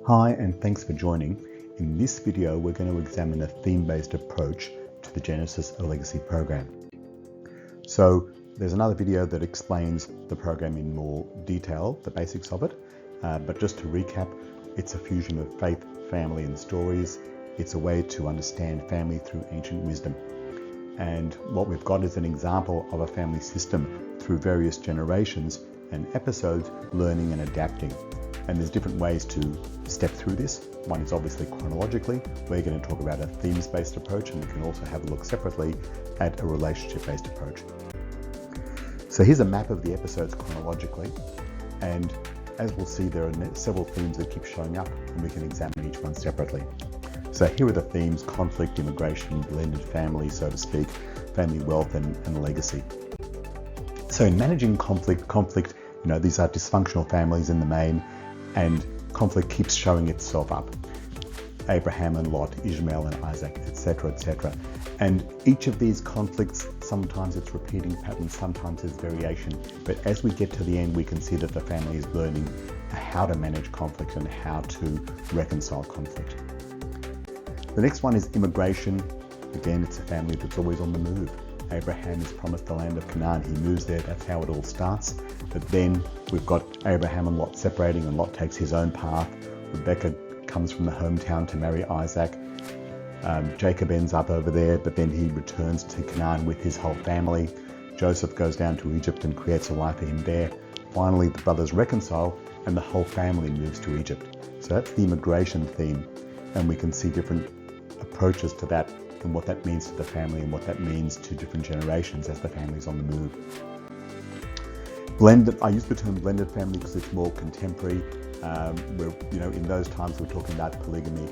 Hi, and thanks for joining. In this video, we're going to examine a theme-based approach to the Genesis of Legacy program. So there's another video that explains the program in more detail, the basics of it. But just to recap, it's a fusion of faith, family, and stories. It's a way to understand family through ancient wisdom. And what we've got is an example of a family system through various generations and episodes, learning and adapting. And there's different ways to step through this. One is obviously chronologically. We're going to talk about a themes-based approach, and we can also have a look separately at a relationship-based approach. So here's a map of the episodes chronologically, and as we'll see, there are several themes that keep showing up, and we can examine each one separately. So here are the themes: conflict, immigration, blended family, so to speak, family wealth, and legacy. So in managing conflict, these are dysfunctional families in the main, and conflict keeps showing itself up. Abraham and Lot, Ishmael and Isaac, etc., etc. And each of these conflicts, sometimes it's repeating patterns, sometimes it's variation. But as we get to the end, we can see that the family is learning how to manage conflict and how to reconcile conflict. The next one is immigration. Again, it's a family that's always on the move. Abraham is promised the land of Canaan. He moves there. That's how it all starts. But then we've got Abraham and Lot separating, and Lot takes his own path. Rebecca comes from the hometown to marry Isaac. Jacob ends up over there, but then he returns to Canaan with his whole family. Joseph goes down to Egypt and creates a life for him there. Finally, the brothers reconcile, and the whole family moves to Egypt. So that's the immigration theme, and we can see different approaches to that, and what that means to the family and what that means to different generations as the family's on the move. Blended, I use the term blended family because it's more contemporary. Where, in those times we're talking about polygamy,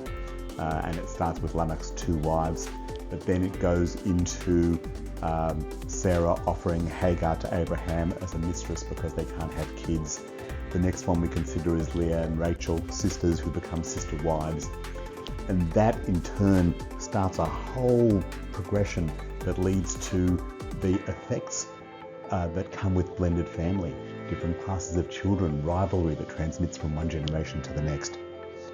and it starts with Lamech's 2 wives, but then it goes into Sarah offering Hagar to Abraham as a mistress because they can't have kids. The next one we consider is Leah and Rachel, sisters who become sister wives. And that in turn starts a whole progression that leads to the effects that come with blended family, different classes of children, rivalry that transmits from one generation to the next.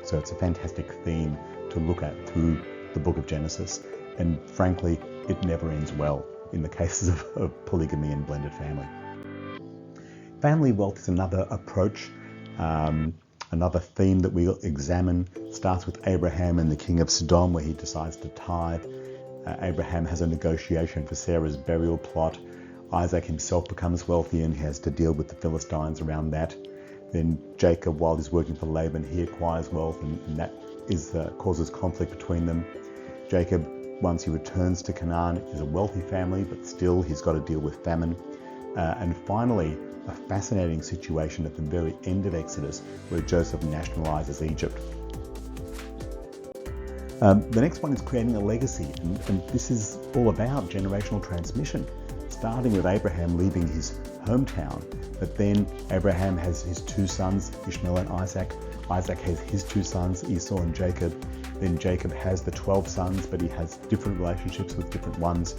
So it's a fantastic theme to look at through the book of Genesis. And frankly, it never ends well in the cases of polygamy and blended family. Family wealth is another approach. Another theme that we'll examine starts with Abraham and the king of Sodom, where he decides to tithe. Abraham has a negotiation for Sarah's burial plot. Isaac himself becomes wealthy and he has to deal with the Philistines around that. Then Jacob, while he's working for Laban, he acquires wealth, and that causes conflict between them. Jacob, once he returns to Canaan, is a wealthy family, but still he's got to deal with famine. And finally, a fascinating situation at the very end of Exodus where Joseph nationalizes Egypt. The next one is creating a legacy, and this is all about generational transmission, starting with Abraham leaving his hometown, but then Abraham has his 2 sons, Ishmael and Isaac. Isaac has his 2 sons, Esau and Jacob. Then Jacob has the 12 sons, but he has different relationships with different ones.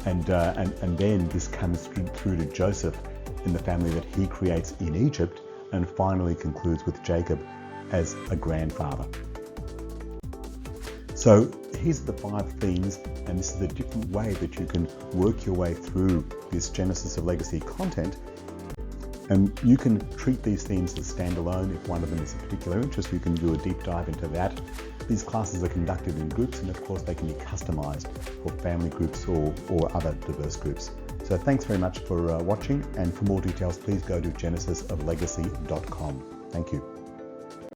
And then this comes through to Joseph in the family that he creates in Egypt, and finally concludes with Jacob as a grandfather. So here's the 5 themes, and this is a different way that you can work your way through this Genesis of Legacy content. And you can treat these themes as standalone. If one of them is of particular interest, you can do a deep dive into that. These classes are conducted in groups, and of course they can be customized for family groups or other diverse groups. So thanks very much for watching, and for more details, please go to genesisoflegacy.com. Thank you.